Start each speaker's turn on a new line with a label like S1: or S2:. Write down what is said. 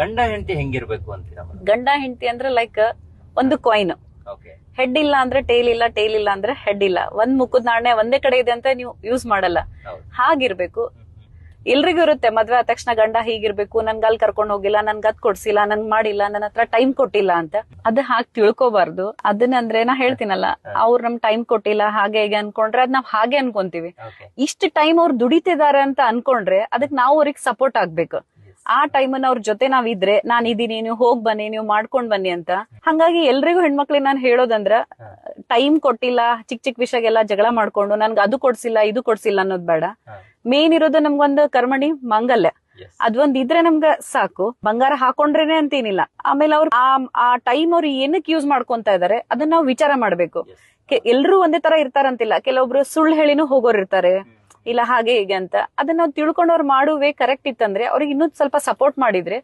S1: ಗಂಡ ಹೆಂಡತಿ ಹೆಂಗಿರ್ಬೇಕು ಅಂತೀರಾ ಮೇಡಮ್?
S2: ಗಂಡ ಹೆಂಡತಿ ಅಂದ್ರೆ ಲೈಕ್ ಒಂದು ಕಾಯಿನ್,
S1: ಓಕೆ.
S2: ಹೆಡ್ ಇಲ್ಲ ಅಂದ್ರೆ ಟೇಲ್ ಇಲ್ಲ, ಟೇಲ್ ಇಲ್ಲ ಅಂದ್ರೆ ಹೆಡ್ ಇಲ್ಲ. ಒಂದ್ ಮುಖದ ನಾಣ್ಯ ಒಂದೇ ಕಡೆ ಇದೆ ಅಂತ ನೀವು ಯೂಸ್ ಮಾಡಲ್ಲ,
S1: ಹೌದು.
S2: ಹಾಗಿರ್ಬೇಕು. ಎಲ್ರಿಗೂ ಇರುತ್ತೆ ಮದ್ವೆ ಆದ ತಕ್ಷಣ ಗಂಡ ಹೀಗಿರ್ಬೇಕು, ನನ್ಗ ಅಲ್ಲಿ ಕರ್ಕೊಂಡ್ ಹೋಗಿಲ್ಲ, ನನ್ಗ ಅದ್ ಕೊಡ್ಸಿಲ್ಲ, ನನ್ಗ್ ಮಾಡಿಲ್ಲ, ನನ್ನ ಹತ್ರ ಟೈಮ್ ಕೊಟ್ಟಿಲ್ಲ ಅಂತ. ಅದ್ ಹಾಗೆ ತಿಳ್ಕೊಬಾರ್ದು. ಅದನ್ನಂದ್ರೆ ನಾ ಹೇಳ್ತೀನಲ್ಲ, ಅವ್ರು ನಮ್ ಟೈಮ್ ಕೊಟ್ಟಿಲ್ಲ ಹಾಗೆ ಹೀಗೆ ಅನ್ಕೊಂಡ್ರೆ ಅದ್ ನಾವ್ ಹಾಗೆ ಅನ್ಕೊಂತೀವಿ.
S1: ಓಕೆ.
S2: ಇಷ್ಟು ಟೈಮ್ ಅವ್ರು ದುಡಿತಿದಾರೆ ಅಂತ ಅನ್ಕೊಂಡ್ರೆ ಅದಕ್ ನಾವು ಅವ್ರಿಗೆ ಸಪೋರ್ಟ್ ಆಗ್ಬೇಕು. ಆ ಟೈಮನ್ನ ಅವ್ರ ಜೊತೆ ನಾವ್ ಇದ್ರೆ, ನಾನ್ ಇದೀನಿ, ನೀವು ಹೋಗ್ ಬನ್ನಿ, ನೀವು ಮಾಡ್ಕೊಂಡ್ ಬನ್ನಿ ಅಂತ. ಹಂಗಾಗಿ ಎಲ್ರಿಗೂ ಹೆಣ್ಮಕ್ಳಿಗೆ ನಾನ್ ಹೇಳೋದಂದ್ರ, ಟೈಮ್ ಕೊಟ್ಟಿಲ್ಲ, ಚಿಕ್ಕ ಚಿಕ್ಕ ವಿಷಯಗೆಲ್ಲ ಜಗಳ ಮಾಡ್ಕೊಂಡು ನನ್ಗೆ ಅದು ಕೊಡ್ಸಿಲ್ಲ ಇದು ಕೊಡ್ಸಿಲ್ಲ ಅನ್ನೋದ್ ಬೇಡ. ಮೇನ್ ಇರೋದು ನಮ್ಗೊಂದು ಕರ್ಮಣಿ ಮಾಂಗಲ್ಯ, ಅದೊಂದ್ ಇದ್ರೆ ನಮ್ಗ ಸಾಕು. ಬಂಗಾರ ಹಾಕೊಂಡ್ರೇನೆ ಅಂತೇನಿಲ್ಲ. ಆಮೇಲೆ ಅವ್ರು ಆ ಟೈಮ್ ಅವ್ರು ಏನಕ್ಕೆ ಯೂಸ್ ಮಾಡ್ಕೊಂತ ಇದಾರೆ ಅದನ್ನ ನಾವು ವಿಚಾರ ಮಾಡ್ಬೇಕು. ಎಲ್ರೂ ಒಂದೇ ತರ ಇರ್ತಾರಂತಿಲ್ಲ, ಕೆಲವೊಬ್ರು ಸುಳ್ಳು ಹೇಳಿನೂ ಹೋಗೋರ್ ಇರ್ತಾರೆ, ಇಲ್ಲ ಹಾಗೆ ಹೀಗೆ ಅಂತ. ಅದನ್ನ ನಾವು ತಿಳ್ಕೊಂಡವ್ರು ಮಾಡುವೆ ಕರೆಕ್ಟ್ ಇತ್ತಂದ್ರೆ ಅವ್ರಿಗೆ ಇನ್ನೂ ಸ್ವಲ್ಪ ಸಪೋರ್ಟ್ ಮಾಡಿದ್ರೆ